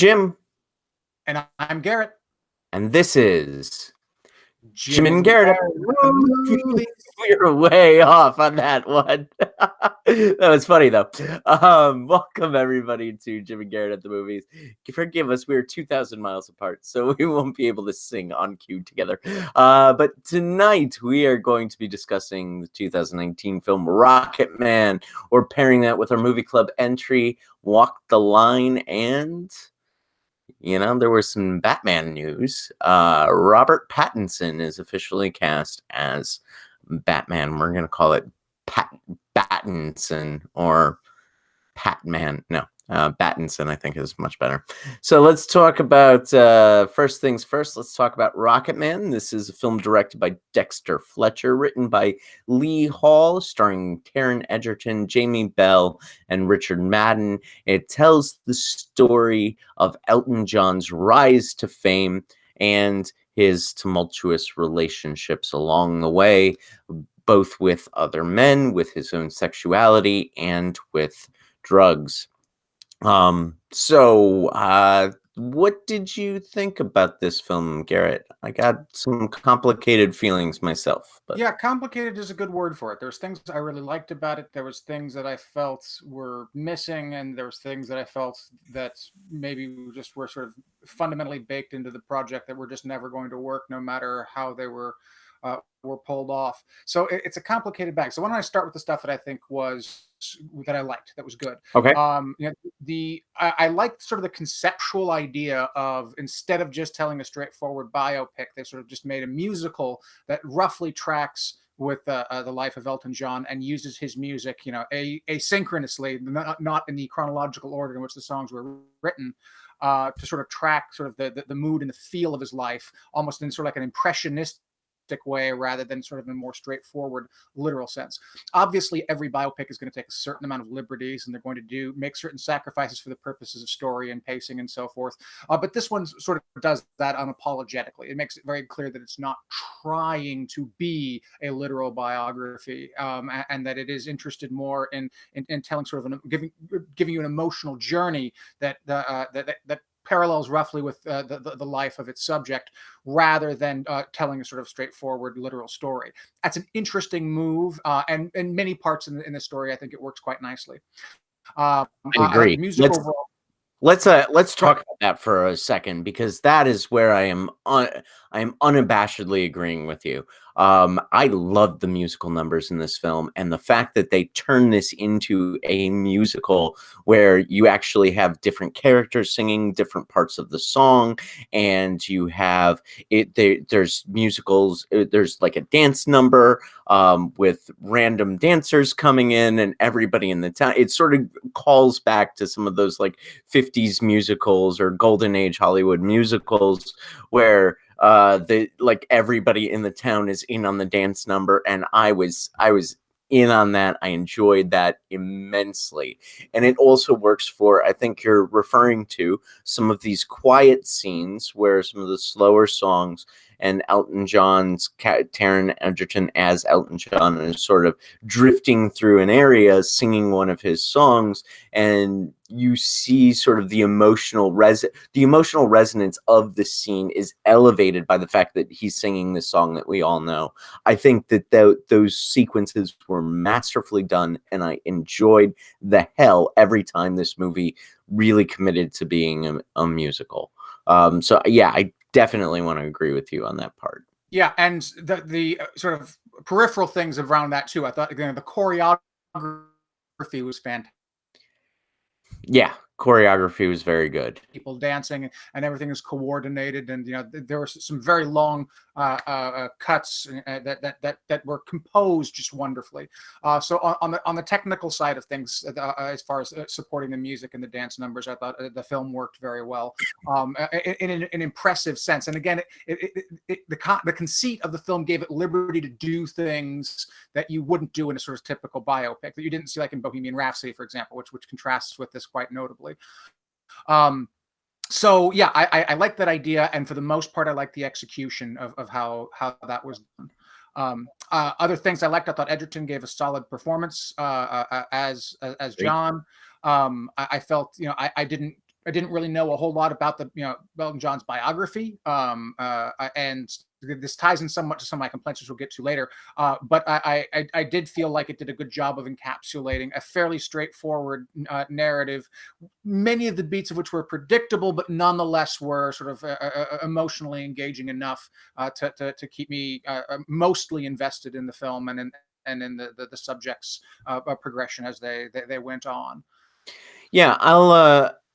Jim, And I'm Garrett. and this is Jim Jim and and Garrett at Garrett at the the movies. movies. We're way off on that one. That was funny though. Welcome everybody to Jim and Garrett at the movies. Forgive us, we're 2,000 miles apart, so we won't be able to sing on cue together. But tonight we are going to be discussing the 2019 film Rocketman, or pairing that with our movie club entry, Walk the Line, and there was some Batman news. Robert Pattinson is officially cast as Batman. We're going to call it Battinson or Patman. No, Battinson, I think, is much better. So let's talk about, first things first, let's talk about Rocketman. This is a film directed by Dexter Fletcher, written by Lee Hall, starring Taron Egerton, Jamie Bell, and Richard Madden. It tells the story of Elton John's rise to fame and his tumultuous relationships along the way, both with other men, with his own sexuality, and with drugs. What did you think about this film, Garrett? I got some complicated feelings myself, but Yeah, complicated is a good word for it. There's things I really liked about it. There was things that I felt were missing, and there was things that I felt that maybe just were sort of fundamentally baked into the project that were just never going to work, no matter how they were pulled off. So it's a complicated bag. So why don't I start with the stuff that I think was that I liked, that was good. okay. I liked sort of the conceptual idea of, instead of just telling a straightforward biopic, they sort of just made a musical that roughly tracks with the life of Elton John and uses his music, asynchronously, not in the chronological order in which the songs were written, to sort of track sort of the mood and the feel of his life, almost in sort of like an impressionistic way rather than sort of in a more straightforward literal sense. Obviously, every biopic is going to take a certain amount of liberties, and they're going to make certain sacrifices for the purposes of story and pacing and so forth. But this one sort of does that unapologetically. It makes it very clear that it's not trying to be a literal biography, and that it is interested more in telling sort of giving you an emotional journey that parallels roughly with the life of its subject, rather than telling a sort of straightforward literal story. That's an interesting move, and in many parts in the story, I think it works quite nicely. I I like agree. the music overall. Let's talk about that for a second, because that is where I am unabashedly agreeing with you. I love the musical numbers in this film, and the fact that they turn this into a musical where you actually have different characters singing different parts of the song, and you have it. There's musicals. There's like a dance number with random dancers coming in, and everybody in the town. It sort of calls back to some of those like 50s musicals or golden age Hollywood musicals where everybody in the town is in on the dance number, and I was in on that. I enjoyed that immensely. And it also works for, I think you're referring to some of these quiet scenes where some of the slower songs and Elton John's Taron Egerton as Elton John is sort of drifting through an area singing one of his songs, and you see sort of the emotional resonance of the scene is elevated by the fact that he's singing this song that we all know. I think that those sequences were masterfully done, and I enjoyed the hell every time this movie really committed to being a musical. So yeah, I definitely want to agree with you on that part. Yeah, and the sort of peripheral things around that too. I thought, again, the choreography was fantastic. Yeah, choreography was very good. People dancing, and everything is coordinated, and there were some very long cuts that were composed just wonderfully. So on the technical side of things, as far as supporting the music and the dance numbers, I thought the film worked very well, in an impressive sense. And again, the conceit of the film gave it liberty to do things that you wouldn't do in a sort of typical biopic, that you didn't see like in Bohemian Rhapsody, for example, which contrasts with this quite notably. So yeah, I like that idea, and for the most part, I like the execution of how that was done. Other things I liked, I thought Egerton gave a solid performance as John. I felt, I didn't I didn't really know a whole lot about the Elton John's biography, and this ties in somewhat to some of my complaints, which we'll get to later. But I did feel like it did a good job of encapsulating a fairly straightforward narrative, many of the beats of which were predictable, but nonetheless were sort of emotionally engaging enough to keep me mostly invested in the film and in the subject's progression as they went on. Yeah,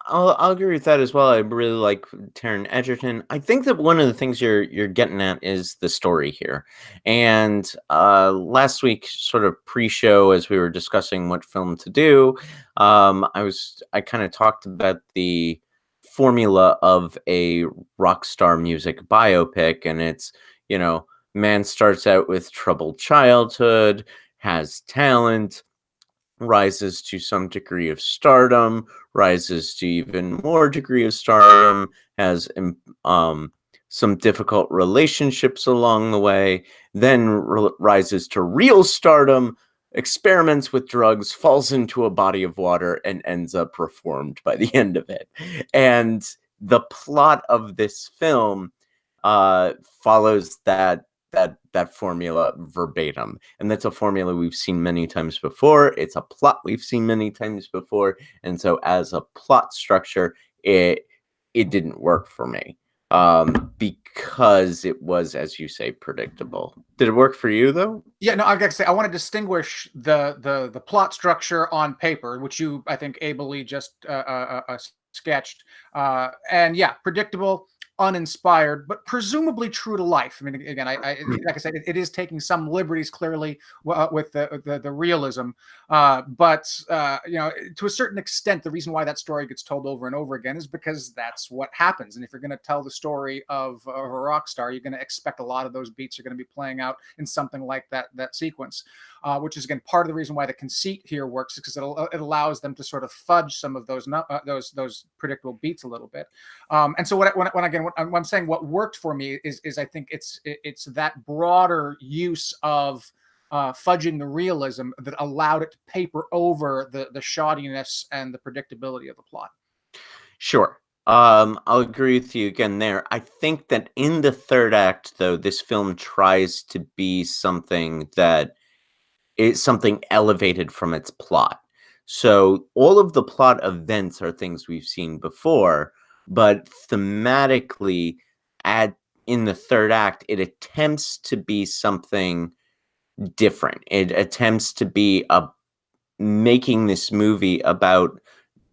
I'll agree with that as well. I really like Taron Egerton. I think that one of the things you're getting at is the story here. And last week, sort of pre-show, as we were discussing what film to do, I kind of talked about the formula of a rock star music biopic, and it's, you know, man starts out with troubled childhood, has talent, rises to some degree of stardom, rises to even more degree of stardom, has some difficult relationships along the way, then rises to real stardom, experiments with drugs, falls into a body of water, and ends up reformed by the end of it. And the plot of this film follows that formula verbatim, and that's a formula we've seen many times before. It's a plot we've seen many times before, and so as a plot structure, it didn't work for me because it was, as you say, predictable. Did it work for you though? Yeah, no, I got to say, I want to distinguish the plot structure on paper, which you, I think, ably just sketched, and yeah, predictable, uninspired, but presumably true to life. I mean, again, like I said, it is taking some liberties clearly with the realism, but to a certain extent, the reason why that story gets told over and over again is because that's what happens. And if you're going to tell the story of a rock star, you're going to expect a lot of those beats are going to be playing out in something like that sequence, which is again part of the reason why the conceit here works, because it allows them to sort of fudge some of those predictable beats a little bit. And so when I'm saying what worked for me is I think it's that broader use of fudging the realism that allowed it to paper over the shoddiness and the predictability of the plot. Sure. I'll agree with you again there. I think that in the third act, though, this film tries to be something that is something elevated from its plot. So all of the plot events are things we've seen before, but thematically, at in the third act, it attempts to be something different. It attempts to be making this movie about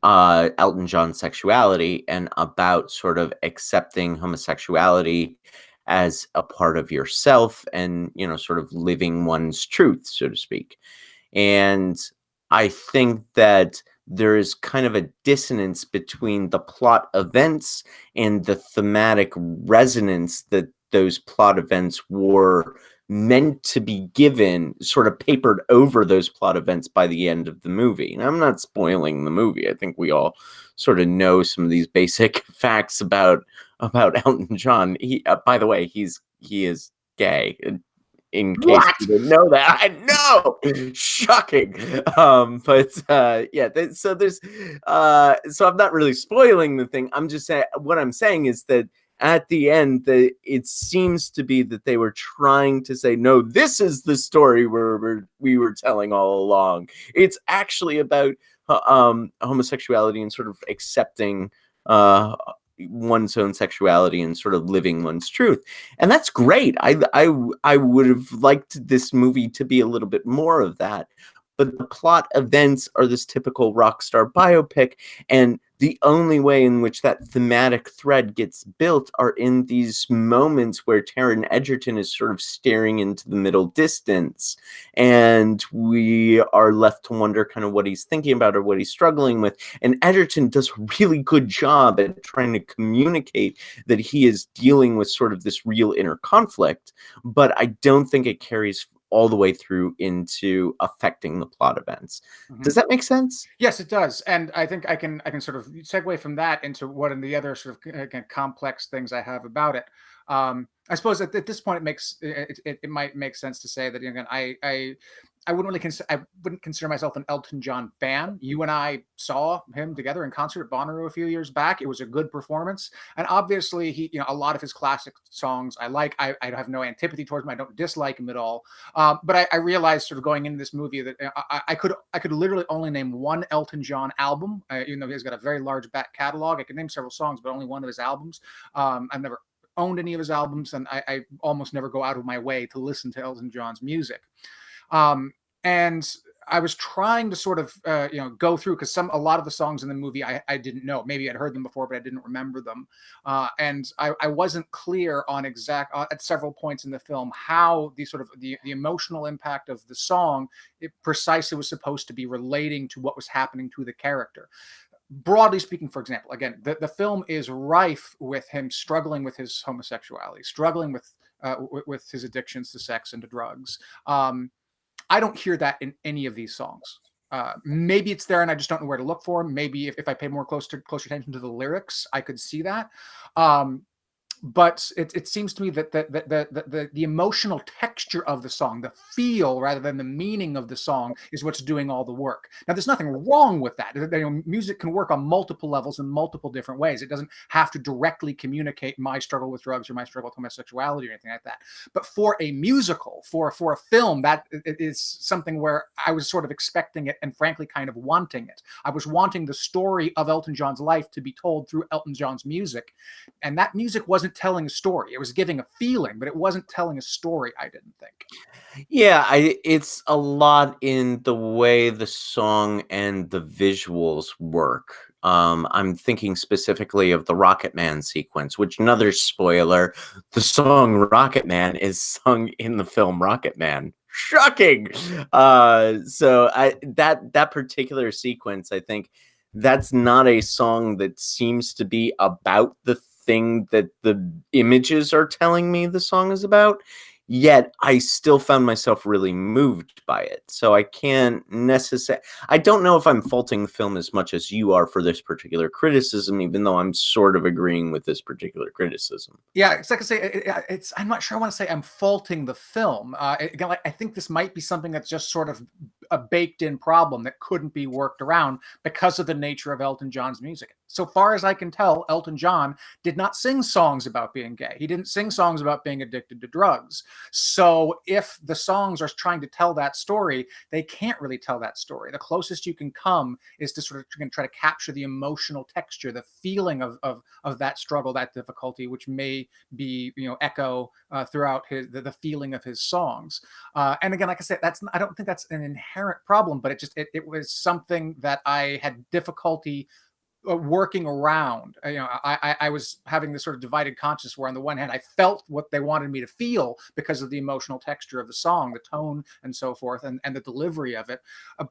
Elton John's sexuality and about sort of accepting homosexuality as a part of yourself and, sort of living one's truth, so to speak. And I think that there is kind of a dissonance between the plot events and the thematic resonance that those plot events were meant to be given, sort of papered over those plot events by the end of the movie. And I'm not spoiling the movie. I think we all sort of know some of these basic facts about Elton John. By the way, he is gay. In case What? you didn't know that, I know, shocking. But yeah, so I'm not really spoiling the thing. I'm just saying what I'm saying is that at the end, it seems to be that they were trying to say, no, this is the story we were telling all along. It's actually about homosexuality and sort of accepting one's own sexuality and sort of living one's truth, and that's great. I would have liked this movie to be a little bit more of that, but the plot events are this typical rock star biopic, and the only way in which that thematic thread gets built are in these moments where Taron Egerton is sort of staring into the middle distance, and we are left to wonder kind of what he's thinking about or what he's struggling with. And Egerton does a really good job at trying to communicate that he is dealing with sort of this real inner conflict, but I don't think it carries all the way through into affecting the plot events. Mhm. Does that make sense? Yes, it does, and I think I can sort of segue from that into what in the other sort of again, complex things I have about it. I suppose at this point it might make sense to say that again I wouldn't consider myself an Elton John fan. You and I saw him together in concert at Bonnaroo a few years back. It was a good performance, and obviously he, a lot of his classic songs I like. I have no antipathy towards him. I don't dislike him at all. But I realized sort of going into this movie that I could literally only name one Elton John album, even though he's got a very large back catalog. I could name several songs, but only one of his albums. I've never owned any of his albums, and I almost never go out of my way to listen to Elton John's music. Um, and I was trying to sort of go through, because a lot of the songs in the movie I didn't know. Maybe I'd heard them before, but I didn't remember them. And I wasn't clear on at several points in the film how the emotional impact of the song it precisely was supposed to be relating to what was happening to the character. Broadly speaking, for example, again, the film is rife with him struggling with his homosexuality, struggling with his addictions to sex and to drugs. I don't hear that in any of these songs. Maybe it's there and I just don't know where to look for him. Maybe if I pay closer attention to the lyrics, I could see that. But it seems to me that the emotional texture of the song, the feel rather than the meaning of the song, is what's doing all the work. Now, there's nothing wrong with that. Music can work on multiple levels in multiple different ways. It doesn't have to directly communicate my struggle with drugs or my struggle with homosexuality or anything like that. But for a musical, for a film, that is something where I was sort of expecting it and frankly kind of wanting it. I was wanting the story of Elton John's life to be told through Elton John's music. And that music wasn't telling a story. It was giving a feeling, but it wasn't telling a story, I didn't think. Yeah, it's a lot in the way the song and the visuals work. I'm thinking specifically of the Rocketman sequence, which, another spoiler, the song Rocketman is sung in the film Rocketman. Shocking. So that particular sequence, I think that's not a song that seems to be about the thing that the images are telling me the song is about. Yet I still found myself really moved by it. So I can't necessarily, I don't know if I'm faulting the film as much as you are for this particular criticism, even though I'm sort of agreeing with this particular criticism. Yeah, it's like I say, I'm not sure I want to say I'm faulting the film. Again, like, I think this might be something that's just sort of a baked-in problem that couldn't be worked around because of the nature of Elton John's music. So far as I can tell, Elton John did not sing songs about being gay. He didn't sing songs about being addicted to drugs. So if the songs are trying to tell that story, they can't really tell that story. The closest you can come is to sort of try to capture the emotional texture, the feeling of that struggle, that difficulty, which may be echo throughout the feeling of his songs. And again, like I said, I don't think that's an inherent problem, but it was something that I had difficulty working around. I was having this sort of divided conscience where on the one hand I felt what they wanted me to feel because of the emotional texture of the song, the tone and so forth, and the delivery of it.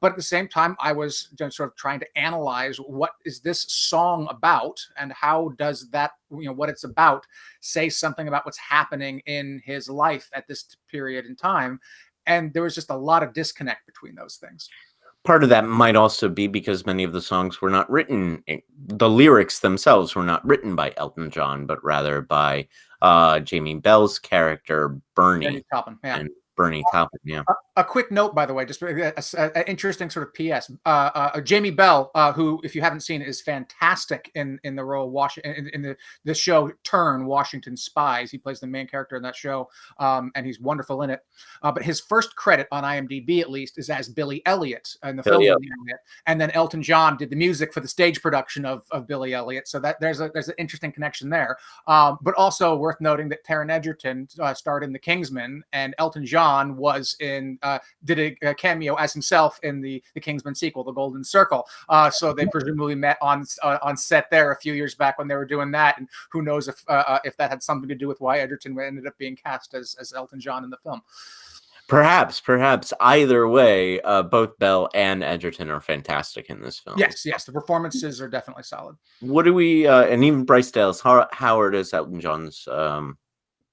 But at the same time, I was sort of trying to analyze what is this song about and how does that, what it's about, say something about what's happening in his life at this period in time. And there was just a lot of disconnect between those things. Part of that might also be because many of the songs were not written, the lyrics themselves were not written by Elton John, but rather by Jamie Bell's character, Danny Bernie, Taupin, yeah. and Bernie Taupin, yeah. A quick note, by the way, just an interesting sort of PS. Jamie Bell, who, if you haven't seen, is fantastic in the role in the show Turn, Washington Spies. He plays the main character in that show, and he's wonderful in it. But his first credit on IMDb, at least, is as Billy Elliot in the film Billy Elliot, and then Elton John did the music for the stage production of Billy Elliot. So that there's an interesting connection there. But also worth noting that Taron Egerton starred in The Kingsman, and Elton John was did a cameo as himself in the Kingsman sequel, The Golden Circle. So they presumably met on set there a few years back when they were doing that, and who knows if that had something to do with why Egerton ended up being cast as Elton John in the film. Perhaps. Either way, both Bell and Egerton are fantastic in this film. Yes, the performances are definitely solid. What do we, and even Bryce Dallas Howard is Elton John's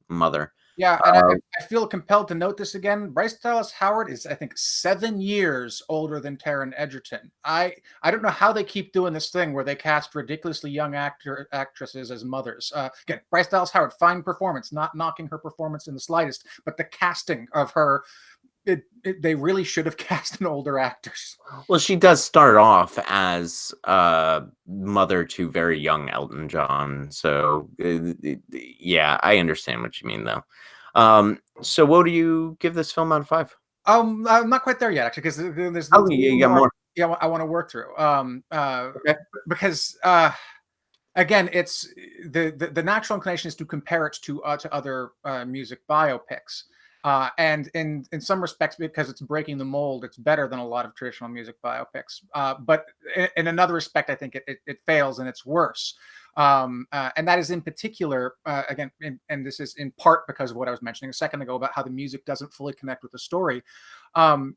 mother. Yeah, and I feel compelled to note this again. Bryce Dallas Howard is, I think, 7 years older than Taron Egerton. I don't know how they keep doing this thing where they cast ridiculously young actresses as mothers. Again, Bryce Dallas Howard, fine performance, not knocking her performance in the slightest, but the casting of her They really should have cast an older actors. Well, she does start off as mother to very young Elton John, so yeah, I understand what you mean though. So what do you give this film out of 5? I'm not quite there yet, actually, because there's a Oh, you little got more. more. Yeah, I want to work through. Okay. Because again, it's the natural inclination is to compare it to other music biopics. And in some respects, because it's breaking the mold, it's better than a lot of traditional music biopics. But in another respect, I think it fails and it's worse. And that is in particular, again, and this is in part because of what I was mentioning a second ago about how the music doesn't fully connect with the story. Um,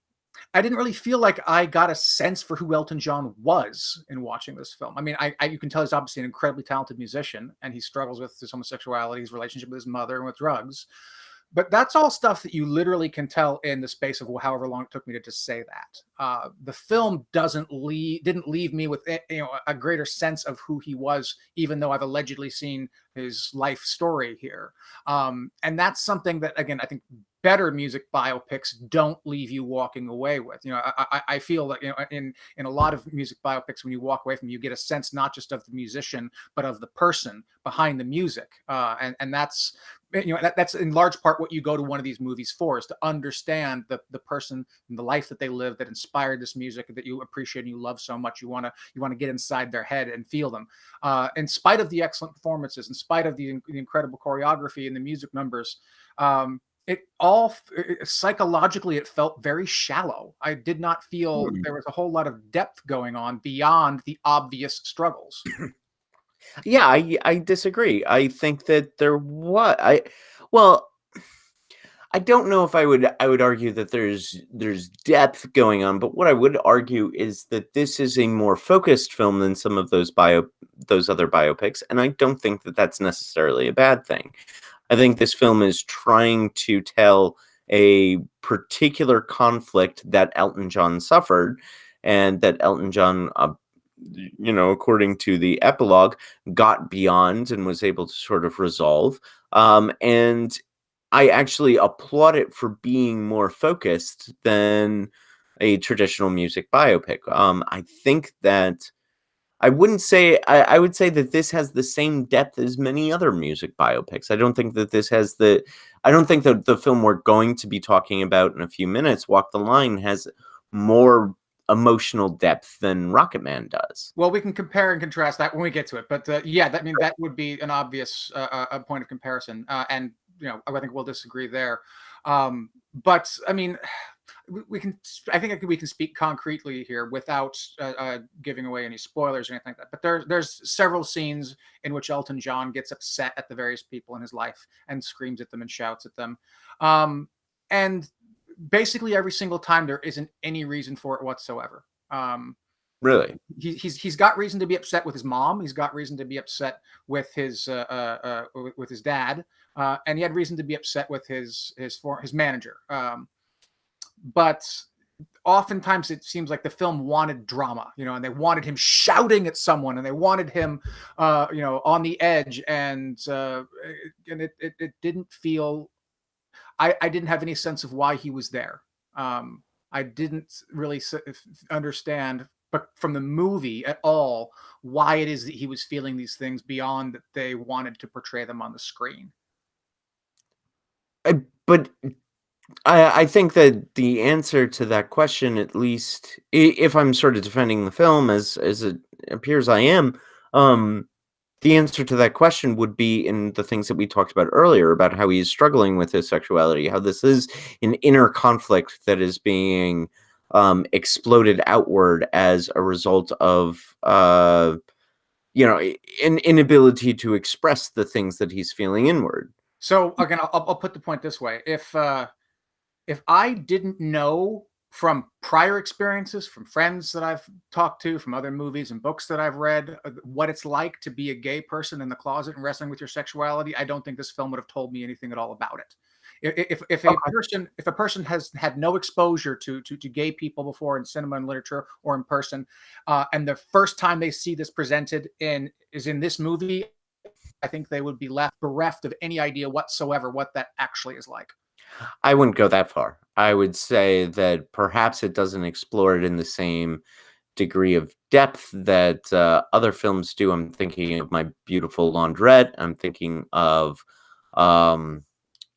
I didn't really feel like I got a sense for who Elton John was in watching this film. I mean, you can tell he's obviously an incredibly talented musician, and he struggles with his homosexuality, his relationship with his mother, and with drugs. But that's all stuff that you literally can tell in the space of however long it took me to just say that. The film didn't leave me with a greater sense of who he was, even though I've allegedly seen his life story here. And that's something that, again, I think better music biopics don't leave you walking away with. I feel that in a lot of music biopics, when you walk away from, you get a sense not just of the musician but of the person behind the music, and that's in large part what you go to one of these movies for, is to understand the person and the life that they live that inspired this music that you appreciate and you love so much. You want to get inside their head and feel them. In spite of the excellent performances, in spite of the incredible choreography and the music numbers, it all psychologically it felt very shallow. I did not feel Hmm. there was a whole lot of depth going on beyond the obvious struggles. Yeah, I disagree. I think that there was I well, I don't know if I would argue that there's depth going on, but what I would argue is that this is a more focused film than some of those other biopics, and I don't think that that's necessarily a bad thing. I think this film is trying to tell a particular conflict that Elton John suffered, and that Elton John, according to the epilogue, got beyond and was able to sort of resolve. And I actually applaud it for being more focused than a traditional music biopic. I think that I would say that this has the same depth as many other music biopics. I don't think that the film we're going to be talking about in a few minutes, Walk the Line, has more emotional depth than Rocketman does. Well, we can compare and contrast that when we get to it, but yeah, that would be an obvious a point of comparison, and I think we'll disagree there. But I mean, we can. I think we can speak concretely here without giving away any spoilers or anything like that. But there's several scenes in which Elton John gets upset at the various people in his life and screams at them and shouts at them, and basically every single time there isn't any reason for it whatsoever. Really. He's got reason to be upset with his mom. He's got reason to be upset with his dad, and he had reason to be upset with his manager. But oftentimes it seems like the film wanted drama, and they wanted him shouting at someone, and they wanted him, on the edge, and it didn't feel. I didn't have any sense of why he was there. I didn't really understand, but from the movie at all, why it is that he was feeling these things beyond that they wanted to portray them on the screen. But I think that the answer to that question, at least if I'm sort of defending the film as it appears I am, um, the answer to that question would be in the things that we talked about earlier about how he's struggling with his sexuality, how this is an inner conflict that is being exploded outward as a result of an inability to express the things that he's feeling inward. So again, I'll put the point this way: if I didn't know from prior experiences, from friends that I've talked to, from other movies and books that I've read, what it's like to be a gay person in the closet and wrestling with your sexuality, I don't think this film would have told me anything at all about it. Okay. If a person has had no exposure to gay people before in cinema and literature or in person, and the first time they see this presented is in this movie, I think they would be left bereft of any idea whatsoever what that actually is like. I wouldn't go that far. I would say that perhaps it doesn't explore it in the same degree of depth that other films do. I'm thinking of My Beautiful Laundrette. I'm thinking of um,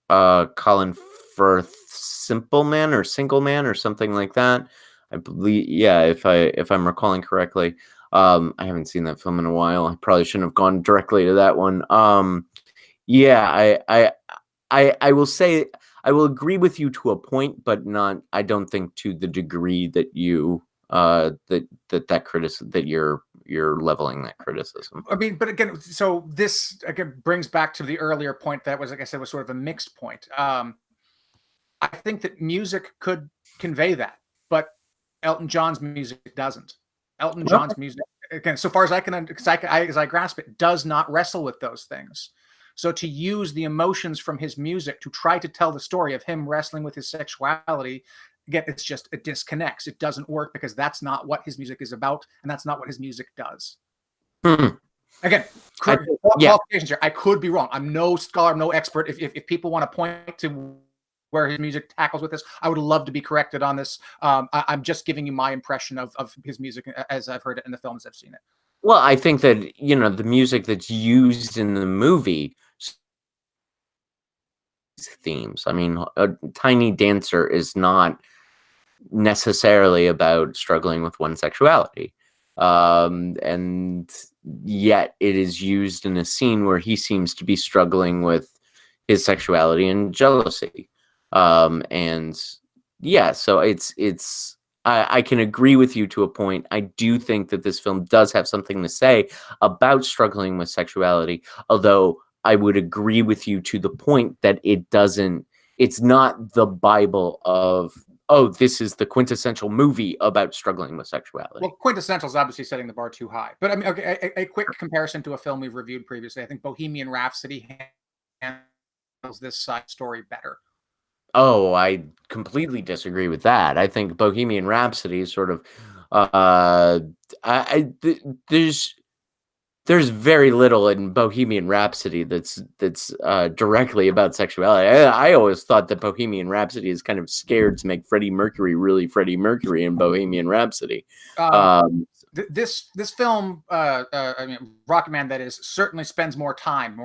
Colin Firth, Simple Man or Single Man or something like that. I believe, yeah, if I'm recalling correctly. I haven't seen that film in a while. I probably shouldn't have gone directly to that one. Yeah, I will say I will agree with you to a point, but not. I don't think to the degree that you that criticism that you're leveling that criticism. I mean, but again, so this again brings back to the earlier point that was, like I said, was sort of a mixed point. I think that music could convey that, but Elton John's music doesn't. Elton Okay. John's music, again, so far as I can, because as I grasp it, does not wrestle with those things. So to use the emotions from his music to try to tell the story of him wrestling with his sexuality, again, it disconnects. It doesn't work because that's not what his music is about, and that's not what his music does. Hmm. Again, I correct think, yeah. qualifications here. I could be wrong. I'm no scholar, I'm no expert. If people want to point to where his music tackles with this, I would love to be corrected on this. I'm just giving you my impression of his music as I've heard it in the films I've seen it. Well, I think that the music that's used in the movie themes. I mean, a Tiny Dancer is not necessarily about struggling with one's sexuality. And yet it is used in a scene where he seems to be struggling with his sexuality and jealousy. And yeah, so I can agree with you to a point. I do think that this film does have something to say about struggling with sexuality, although I would agree with you to the point that it's not the Bible of, oh, this is the quintessential movie about struggling with Well, sexuality. quintessential is obviously setting the bar too high. But I mean, okay, a quick comparison to a film we've reviewed previously. I think Bohemian Rhapsody handles this side story better. Oh, I completely disagree with that. I think Bohemian Rhapsody is sort of, uh, there's very little in Bohemian Rhapsody that's directly about sexuality. I always thought that Bohemian Rhapsody is kind of scared to make Freddie Mercury really Freddie Mercury in Bohemian Rhapsody. Um, Um, this film, I mean, Rocketman, that is, certainly spends more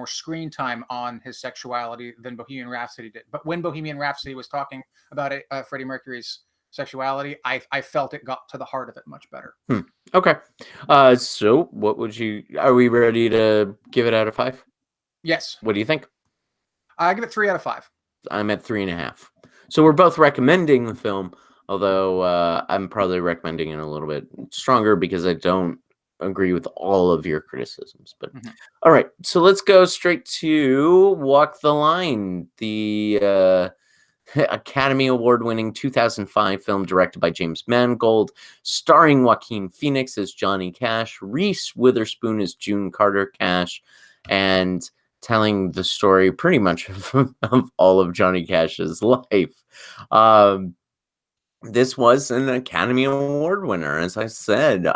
screen time on his sexuality than Bohemian Rhapsody did. But when Bohemian Rhapsody was talking about it, Freddie Mercury's sexuality, I felt it got to the heart of it much better. hmm, okay. So what would you? Are we ready to give it out of 5? Yes, What do you think? I give it 3 out of 5. I'm at 3.5. So we're both recommending the film, although I'm probably recommending it a little bit stronger because I don't agree with all of your criticisms. But Mhm. all right, so let's go straight to Walk the Line, the Academy Award winning 2005 film directed by James Mangold, starring Joaquin Phoenix as Johnny Cash, Reese Witherspoon as June Carter Cash, and telling the story pretty much of all of Johnny Cash's life. Um, this was an Academy Award winner, as I said.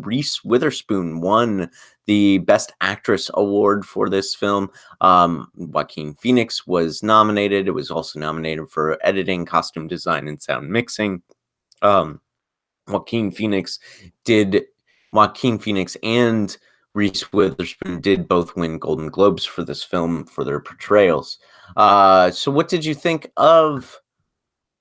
Reese Witherspoon won the Best Actress award for this film. Joaquin Phoenix was nominated. It was also nominated for editing, costume design, and sound mixing. Um, Joaquin Phoenix did. Joaquin Phoenix and Reese Witherspoon did both win Golden Globes for this film for their portrayals. So, what did you think of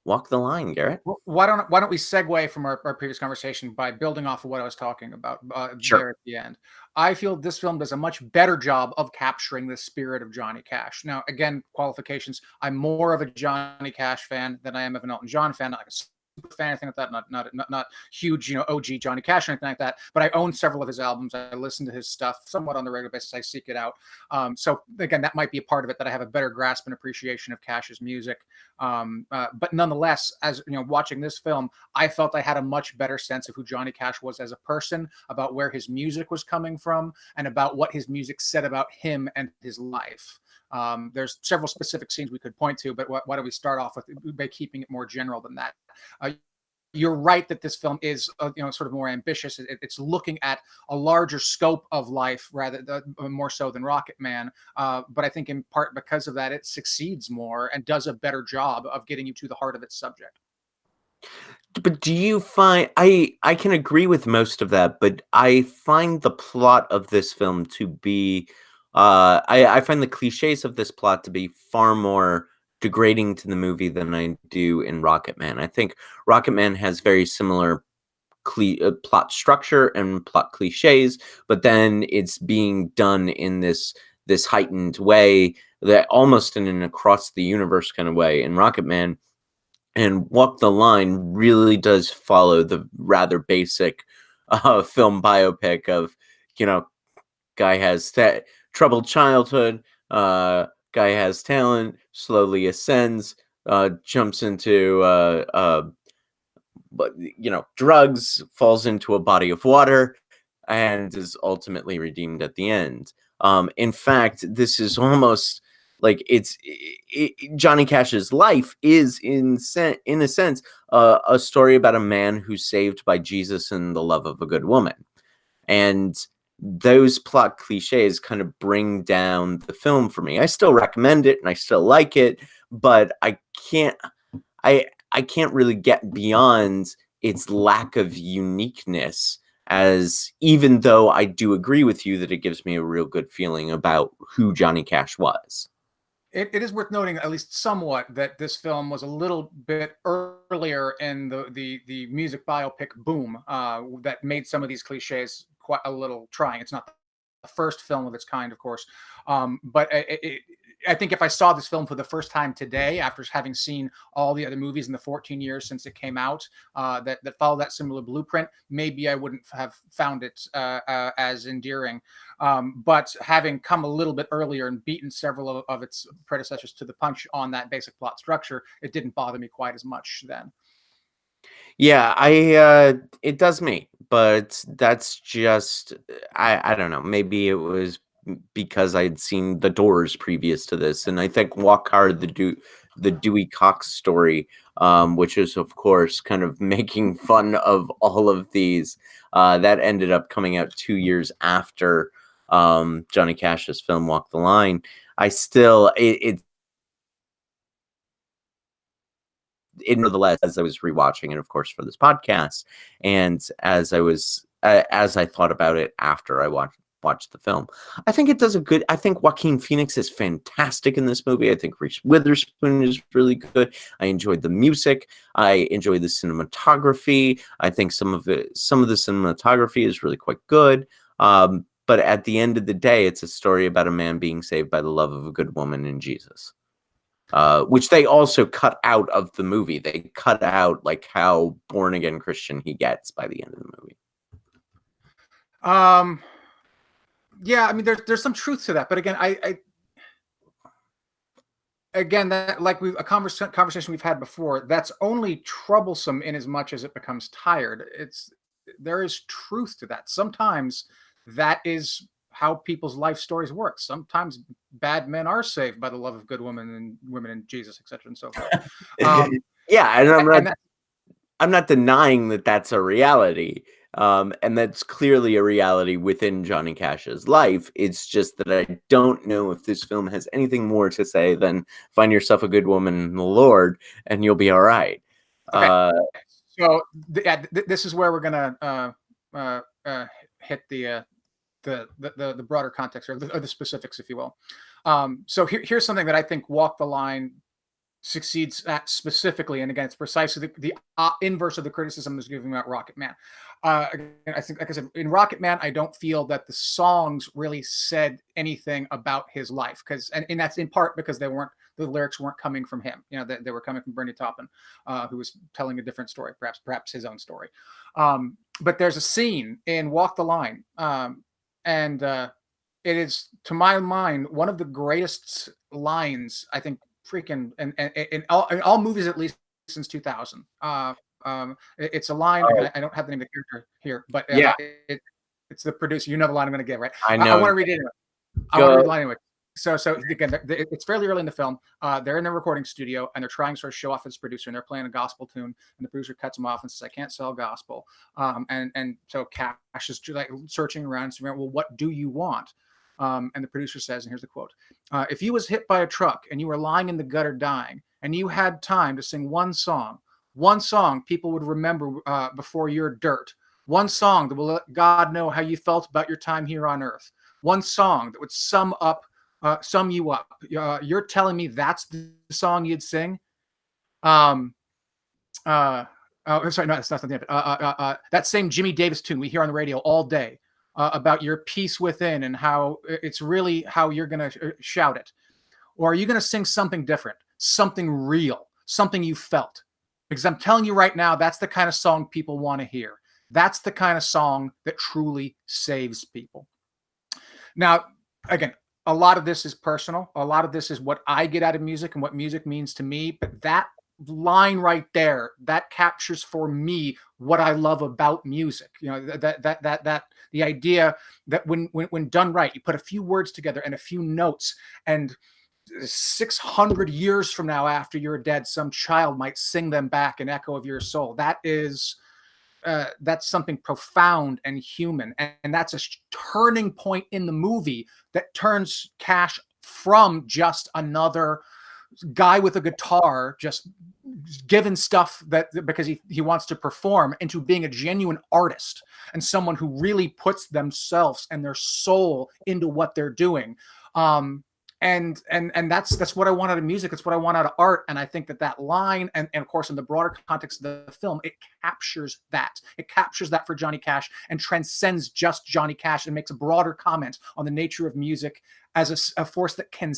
Walk the Line, Garrett? Why don't we segue from our previous conversation by building off of what I was talking about Sure. there at the end? I feel this film does a much better job of capturing the spirit of Johnny Cash. Now, again, qualifications. I'm more of a Johnny Cash fan than I am of an Elton John fan. Not like a super fan, anything like that. Not huge, OG Johnny Cash or anything like that. But I own several of his albums. I listen to his stuff somewhat on the regular basis. I seek it out. So again, that might be a part of it, that I have a better grasp and appreciation of Cash's music. But nonetheless, as you know, watching this film, I felt I had a much better sense of who Johnny Cash was as a person, about where his music was coming from, and about what his music said about him and his life. There's several specific scenes we could point to, but why don't we start off with by keeping it more general than that? you're right that this film is, sort of more ambitious. It's looking at a larger scope of life rather more so than Rocketman. But I think in part because of that, it succeeds more and does a better job of getting you to the heart of its subject. But do you find I can agree with most of that, but I find the plot of this film to be I find the cliches of this plot to be far more degrading to the movie than I do in Rocketman. I think Rocketman has very similar plot structure and plot cliches, but then it's being done in this heightened way, that almost in an across the universe kind of way. In Rocketman and Walk the Line really does follow the rather basic film biopic of, you know, guy has troubled childhood, guy has talent, slowly ascends, jumps into but drugs, falls into a body of water, and is ultimately redeemed at the end. In fact, this is almost like Johnny Cash's life is in a sense a story about a man who's saved by Jesus and the love of a good woman, and those plot cliches kind of bring down the film for me. I still recommend it and I still like it, but can't I can't really get beyond its lack of uniqueness, as even though I do agree with you that it gives me a real good feeling about who Johnny Cash was. It is worth noting, at least somewhat, that this film was a little bit earlier in the music biopic boom, that made some of these cliches quite a little trying. It's not the first film of its kind, of course, but I think if I saw this film for the first time today, after having seen all the other movies in the 14 years since it came out, that follow that similar blueprint, maybe I wouldn't have found it as endearing. But having come a little bit earlier and beaten several of its predecessors to the punch on that basic plot structure, it didn't bother me quite as much then. Yeah, it does me, but that's just I don't know. Maybe it was because I'd seen The Doors previous to this, and I think Walk Hard, the Dewey Cox story, which is of course kind of making fun of all of these, that ended up coming out 2 years after Johnny Cash's film Walk the Line. I still nevertheless, as I was rewatching it, of course, for this podcast, and as I thought about it after I watched the film, I think it does a good. I think Joaquin Phoenix is fantastic in this movie. I think Reese Witherspoon is really good. I enjoyed the music. I enjoyed the cinematography. I think some of the cinematography is really quite good. But at the end of the day, it's a story about a man being saved by the love of a good woman in Jesus. Which they also cut out of the movie. They cut out like how born again Christian he gets by the end of the movie. Um, yeah, I mean, there's some truth to that, but again, I again, that like we've a conversation we've had before, that's only troublesome in as much as it becomes tired. There is truth to that. Sometimes that is how people's life stories work. Sometimes bad men are saved by the love of good women and women and Jesus, etc., and so forth. Um, Yeah, and and that, I'm not denying that that's a reality. And that's clearly a reality within Johnny Cash's life. It's just that I don't know if this film has anything more to say than find yourself a good woman in the Lord and you'll be all right. okay, Uh, so this is where we're gonna uh, hit the broader context or the specifics, if you will. So here's something that I think Walk the Line succeeds at specifically, and again, it's precisely the inverse of the criticism I was giving about Rocketman. Again, I think, like I said, in Rocketman, I don't feel that the songs really said anything about his life, and that's in part because the lyrics weren't coming from him. They were coming from Bernie Taupin, who was telling a different story, perhaps his own story. But there's a scene in Walk the Line, and it is, to my mind, one of the greatest lines I think freaking and in all movies at least since 2000. It's a line. Again, oh, I don't have the name of the character here, but yeah, it's the producer. You know the line I'm going to give, right? I I know. want to read it anyway. I want to read Go the line anyway. So again, it's fairly early in the film. They're in the recording studio and they're trying to sort of show off as producer, and they're playing a gospel tune, and the producer cuts them off and says, "I can't sell gospel." And so Cash is like searching around, saying, "Well, what do you want?" And the producer says, and here's the quote: "If you was hit by a truck and you were lying in the gutter dying, and you had time to sing one song people would remember before your dirt, one song that will let God know how you felt about your time here on earth, one song that would sum you up. You're telling me that's the song you'd sing?" Um, oh, sorry, no, that's not the that same Jimmy Davis tune we hear on the radio all day about your peace within and how it's really how you're going to shout it. Or are you going to sing something different, something real, something you felt? Because I'm telling you right now, that's the kind of song people want to hear. That's the kind of song that truly saves people. Now, again, a lot of this is personal. A lot of this is what I get out of music and what music means to me. But that line right there, that captures for me what I love about music. You know, that the idea that when done right, you put a few words together and a few notes, and 600 years from now, after you're dead, some child might sing them back, an echo of your soul. That's something profound and human, and that's a turning point in the movie that turns Cash from just another guy with a guitar just given stuff that because he wants to perform, into being a genuine artist and someone who really puts themselves and their soul into what they're doing. And that's what I want out of music. It's what I want out of art. And I think that line, and of course in the broader context of the film, it captures that. It captures that for Johnny Cash and transcends just Johnny Cash and makes a broader comment on the nature of music as a force that can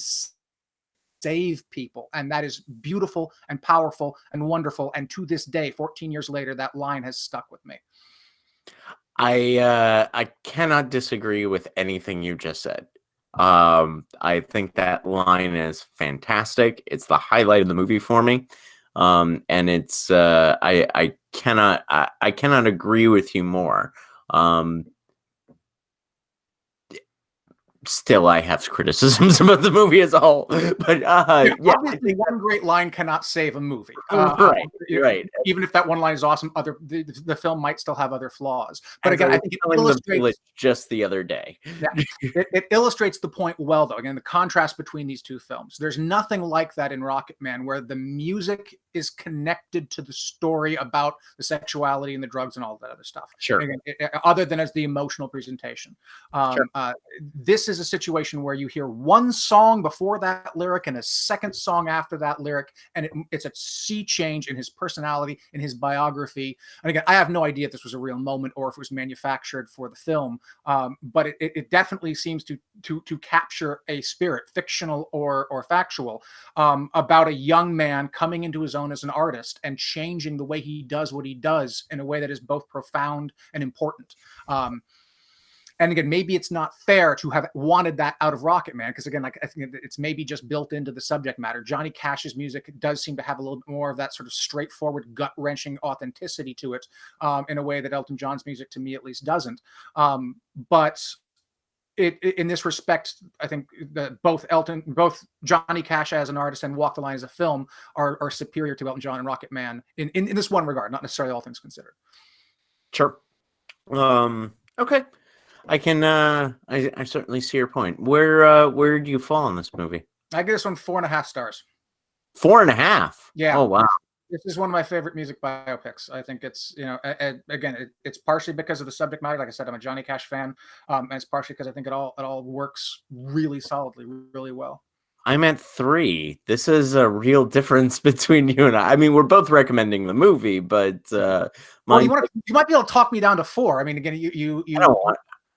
save people. And that is beautiful and powerful and wonderful. And to this day, 14 years later, that line has stuck with me. I cannot disagree with anything you just said. I think that line is fantastic. It's the highlight of the movie for me. And it's I cannot agree with you more. Still, I have criticisms about the movie as a whole, but yeah, obviously, one great line cannot save a movie. Right. Even if that one line is awesome, the film might still have other flaws. But As again, I I was think it telling the village illustrates. just the other day. Yeah, it illustrates the point well, though. Again, the contrast between these two films. There's nothing like that in Rocketman, where the music is connected to the story about the sexuality and the drugs and all that other stuff. Sure. Again, other than as the emotional presentation. Sure. This is a situation where you hear one song before that lyric and a second song after that lyric, and it's a sea change in his personality, in his biography. And again, I have no idea if this was a real moment or if it was manufactured for the film. But it definitely seems to capture a spirit, fictional or factual, about a young man coming into his own as an artist and changing the way he does what he does in a way that is both profound and important. And again, maybe it's not fair to have wanted that out of Rocketman, because again, like I think it's maybe just built into the subject matter. Johnny Cash's music does seem to have a little bit more of that sort of straightforward, gut-wrenching authenticity to it, in a way that Elton John's music, to me at least, doesn't. But in this respect, I think that both Johnny Cash as an artist and Walk the Line as a film are superior to Elton John and Rocketman in this one regard, not necessarily all things considered. Sure. Okay. I can I certainly see your point. Where do you fall on this movie? I give this one 4.5 stars. 4.5. Yeah. Oh wow. This is one of my favorite music biopics. I think it's, again, it's partially because of the subject matter. Like I said, I'm a Johnny Cash fan, and it's partially because I think it all works really solidly, really well. I'm at 3. This is a real difference between you and I. I mean, we're both recommending the movie, but well, you might be able to talk me down to 4. I mean, again,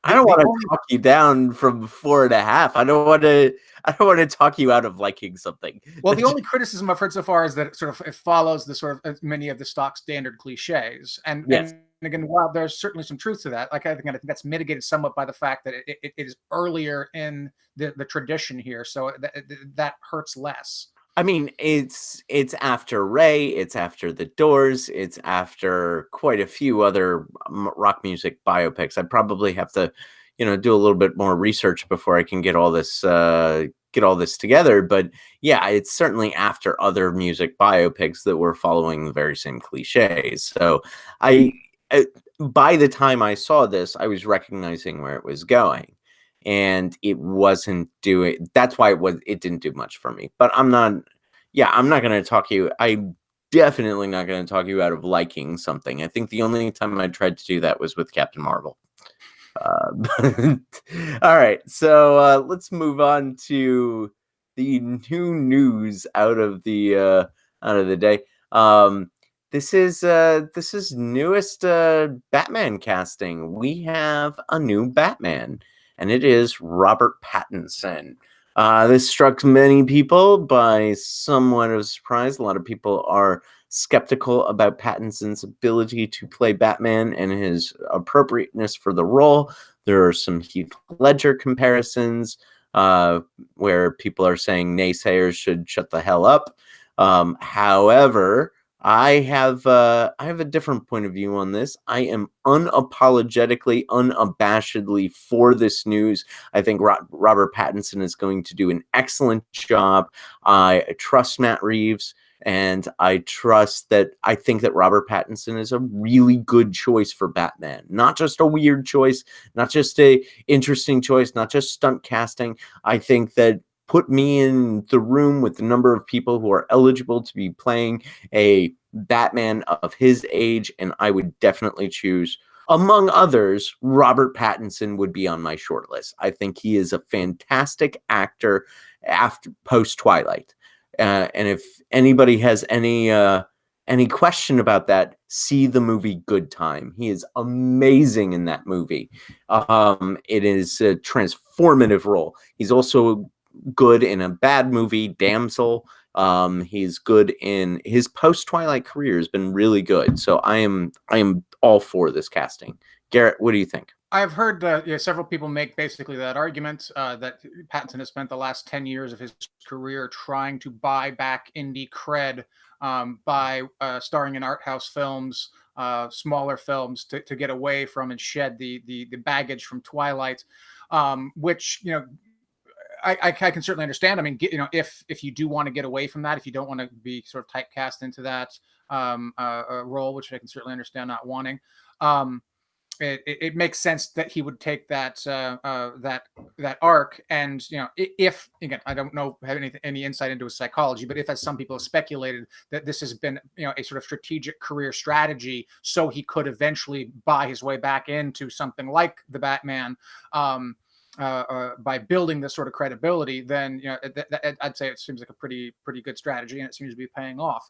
I don't want to talk you down from 4.5. I don't want to talk you out of liking something. Well, the only criticism I've heard so far is that it follows the sort of many of the stock standard cliches. And, yes. And again, while there's certainly some truth to that, like I think that's mitigated somewhat by the fact that it is earlier in the tradition here, so that hurts less. I mean, it's after Ray, it's after The Doors, it's after quite a few other rock music biopics. I probably have to, do a little bit more research before I can get all this get all this together. But yeah, it's certainly after other music biopics that were following the very same cliches. So I, I by the time I saw this, I was recognizing where it was going. And it wasn't doing that's why it didn't do much for me. But I'm not gonna talk you I'm definitely not gonna talk you out of liking something. I think the only time I tried to do that was with Captain Marvel. But all right, so let's move on to the new news out of the day. Um, this is newest Batman casting. We have a new Batman, and it is Robert Pattinson. This struck many people by somewhat of a surprise. A lot of people are skeptical about Pattinson's ability to play Batman and his appropriateness for the role. There are some Heath Ledger comparisons where people are saying naysayers should shut the hell up. However, I have a different point of view on this. I am unapologetically, unabashedly for this news. I think Robert Pattinson is going to do an excellent job. I trust Matt Reeves. And I think that Robert Pattinson is a really good choice for Batman. Not just a weird choice, not just a interesting choice, not just stunt casting. I think that put me in the room with the number of people who are eligible to be playing a Batman of his age, and I would definitely choose, among others, Robert Pattinson would be on my short list. I think he is a fantastic actor after post Twilight. And if anybody has any question about that, see the movie Good Time. He is amazing in that movie. It is a transformative role. He's also good in a bad movie, Damsel. He's good in his post Twilight career has been really good. So I am all for this casting. Garrett, what do you think? I've heard several people make basically that argument that Pattinson has spent the last 10 years of his career trying to buy back indie cred by starring in art house films, smaller films, to get away from and shed the baggage from Twilight, which, I can certainly understand. I mean, if you do want to get away from that, if you don't want to be sort of typecast into that role, which I can certainly understand not wanting, um, it makes sense that he would take that arc. And if again, I don't know have any insight into his psychology, but if, as some people have speculated, that this has been a sort of strategic career strategy, so he could eventually buy his way back into something like the Batman. By building this sort of credibility, then I'd say it seems like a pretty good strategy, and it seems to be paying off.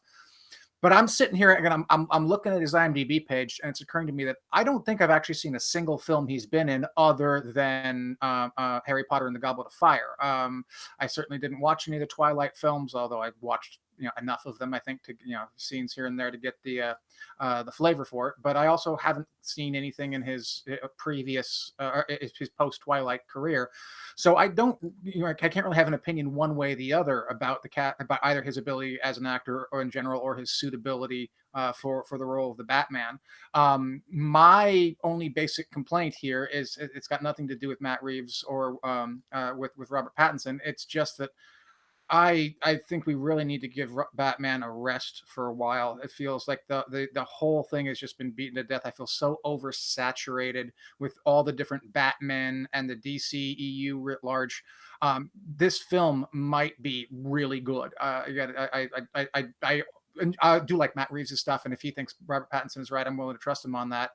But I'm sitting here and I'm looking at his IMDb page, and it's occurring to me that I don't think I've actually seen a single film he's been in other than Harry Potter and the Goblet of Fire. I certainly didn't watch any of the Twilight films, although I watched enough of them, I think, to scenes here and there to get the flavor for it. But I also haven't seen anything in his previous his post Twilight career, so I don't I can't really have an opinion one way or the other about about either his ability as an actor or in general, or his suitability for the role of the Batman. My only basic complaint here is it's got nothing to do with Matt Reeves or with Robert Pattinson. It's just that I think we really need to give Batman a rest for a while. It feels like the whole thing has just been beaten to death. I feel so oversaturated with all the different Batmen and the DCEU writ large. This film might be really good. Again, I do like Matt Reeves' stuff, and if he thinks Robert Pattinson is right, I'm willing to trust him on that.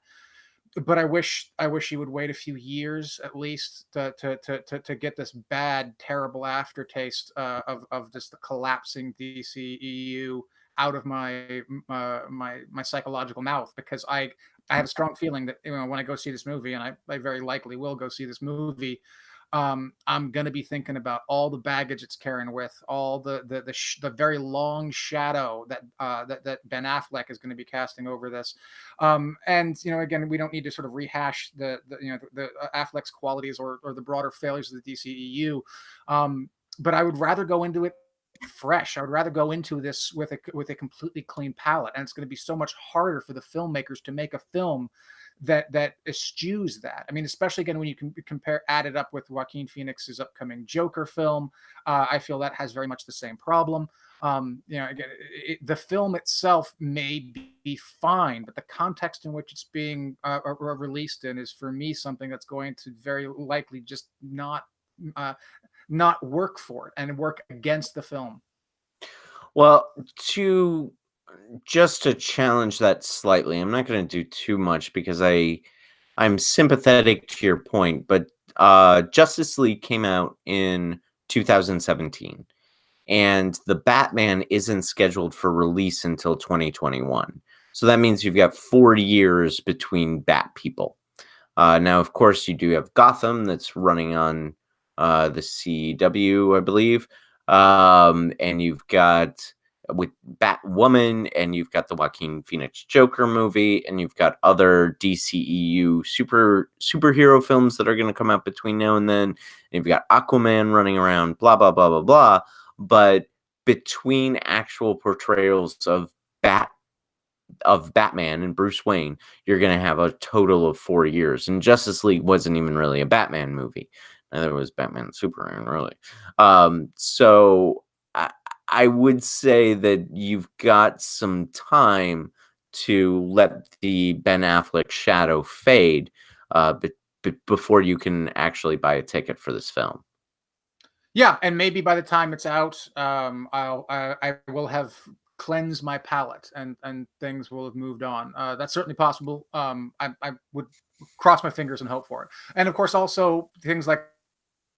But I wish he would wait a few years at least to get this bad, terrible aftertaste of just the collapsing DCEU out of my psychological mouth, because I have a strong feeling that when I go see this movie, and I very likely will go see this movie, I'm going to be thinking about all the baggage it's carrying with, all the very long shadow that Ben Affleck is going to be casting over this. And again, we don't need to sort of rehash the Affleck's qualities or the broader failures of the DCEU. But I would rather go into it fresh. I would rather go into this with a completely clean palette, and it's going to be so much harder for the filmmakers to make a film that eschews that. I mean, especially again when you can compare add it up with Joaquin Phoenix's upcoming Joker film, I feel that has very much the same problem. Again, the film itself may be fine, but the context in which it's being released in is, for me, something that's going to very likely just uh, not work for it and work against the film. Well, to just to challenge that slightly, I'm not going to do too much because I'm sympathetic to your point, but Justice League came out in 2017 and the Batman isn't scheduled for release until 2021. So that means you've got 40 years between Bat people. Now, of course, you do have Gotham that's running on the CW, I believe, and you've got with Batwoman, and you've got the Joaquin Phoenix Joker movie, and you've got other DCEU superhero films that are going to come out between now and then. And you've got Aquaman running around, blah blah blah blah blah. But between actual portrayals Bat of Batman and Bruce Wayne, you're going to have a total of 4 years. And Justice League wasn't even really a Batman movie. Neither was Batman and Superman, really. So I would say that you've got some time to let the Ben Affleck shadow fade before you can actually buy a ticket for this film. Yeah, and maybe by the time it's out, I will have cleansed my palate and things will have moved on. That's certainly possible. I would cross my fingers and hope for it. And of course, also things like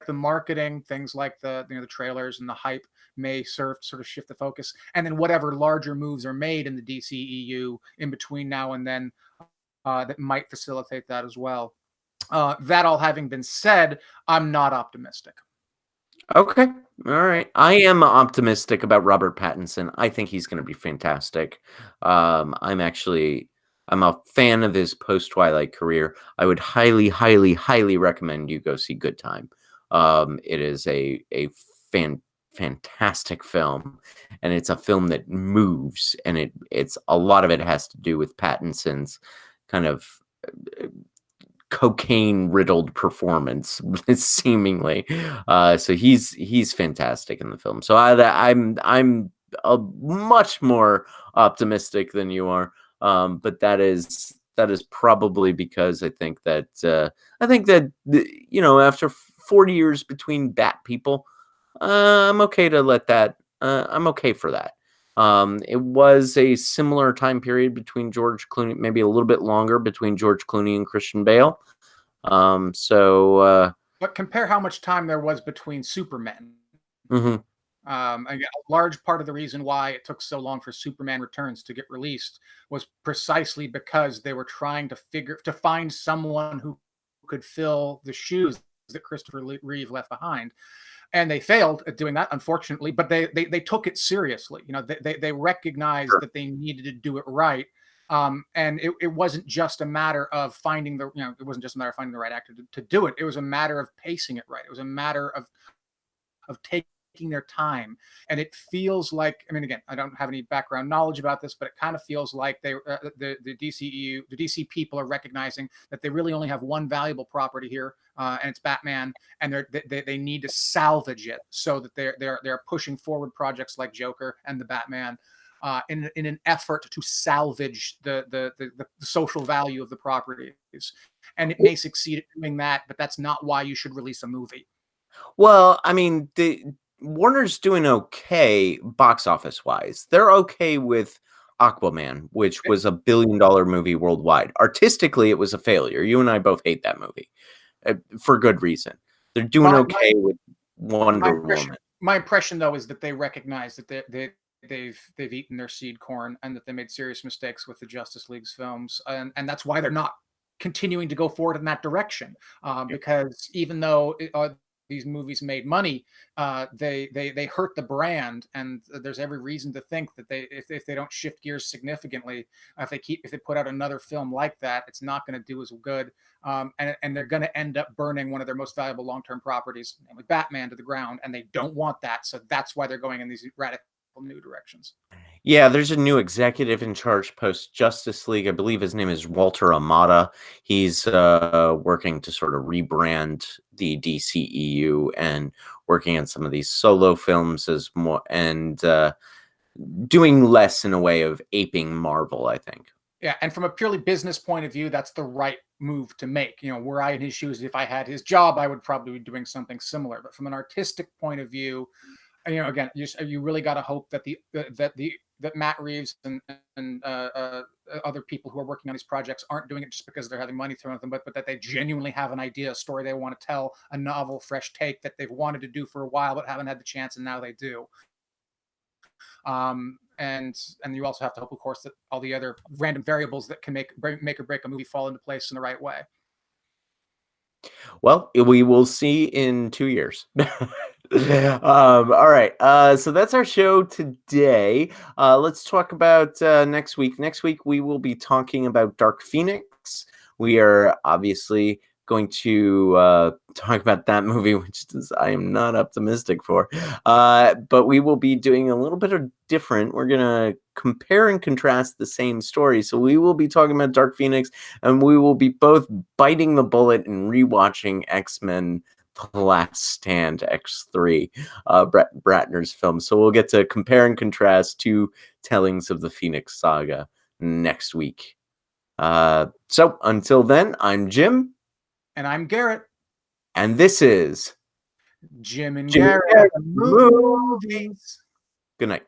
the marketing, things like the trailers and the hype may serve to sort of shift the focus. And then whatever larger moves are made in the DCEU in between now and then, that might facilitate that as well. That all having been said, I'm not optimistic. Okay. All right. I am optimistic about Robert Pattinson. I think he's going to be fantastic. I'm a fan of his post Twilight career. I would highly, highly, highly recommend you go see Good Time. It is a fan fantastic film, and it's a film that moves, and it's a lot of it has to do with Pattinson's kind of cocaine riddled performance seemingly. So he's fantastic in the film. So I'm a much more optimistic than you are. But that is probably because I think that after 40 years between Bat people, I'm okay to let that. I'm okay for that. It was a similar time period between George Clooney, maybe a little bit longer between George Clooney and Christian Bale. But compare how much time there was between Superman. Mhm. Again, a large part of the reason why it took so long for Superman Returns to get released was precisely because they were trying to find someone who could fill the shoes that Christopher Reeve left behind, and they failed at doing that, unfortunately. But they took it seriously. They recognized Sure. that they needed to do it right. And it wasn't just a matter of finding it wasn't just a matter of finding the right actor to do it. It was a matter of pacing it right. It was a matter of taking their time. And it feels like, I mean, again, I don't have any background knowledge about this, but it kind of feels like the DCEU, the DC people are recognizing that they really only have one valuable property here, and it's Batman, and they need to salvage it so that they're pushing forward projects like Joker and the Batman. In an effort to salvage the social value of the properties, and it may succeed at doing that, but that's not why you should release a movie. Well, I mean, the Warner's doing okay box office wise. They're okay with Aquaman, which was $1 billion movie worldwide. Artistically, it was a failure. You and I both hate that movie for good reason. They're doing My okay with my Wonder impression Woman. my impression though is that they recognize that they've eaten their seed corn and that they made serious mistakes with the Justice League's films, and that's why they're not continuing to go forward in that direction. Because even though these movies made money, they hurt the brand, and there's every reason to think that if they don't shift gears significantly, if they put out another film like that, it's not going to do as good, and they're going to end up burning one of their most valuable long term properties, namely Batman, to the ground, and they don't want that, so that's why they're going in these radical new directions. Yeah, there's a new executive in charge post Justice League. I believe his name is Walter Amata. He's working to sort of rebrand the DCEU and working on some of these solo films as more and doing less in a way of aping Marvel, I think. Yeah, and from a purely business point of view, that's the right move to make. Were I in his shoes, if I had his job, I would probably be doing something similar. But from an artistic point of view, again, you really got to hope that that Matt Reeves and other people who are working on these projects aren't doing it just because they're having money thrown at them, but that they genuinely have an idea, a story they want to tell, a novel, fresh take that they've wanted to do for a while but haven't had the chance, and now they do. And you also have to hope, of course, that all the other random variables that can make or break a movie fall into place in the right way. Well, we will see in 2 years. All right. So that's our show today. Let's talk about next week. Next week, we will be talking about Dark Phoenix. We are obviously going to talk about that movie, which I am not optimistic for. But we will be doing a little bit of different. We're going to compare and contrast the same story. So we will be talking about Dark Phoenix, and we will be both biting the bullet and rewatching X-Men The Last Stand X3, Brett Ratner's film. So we'll get to compare and contrast two tellings of the Phoenix saga next week. So until then, I'm Jim. And I'm Garrett. And this is Jim and Jim and Garrett Garrett at the Movie. movies. Good night.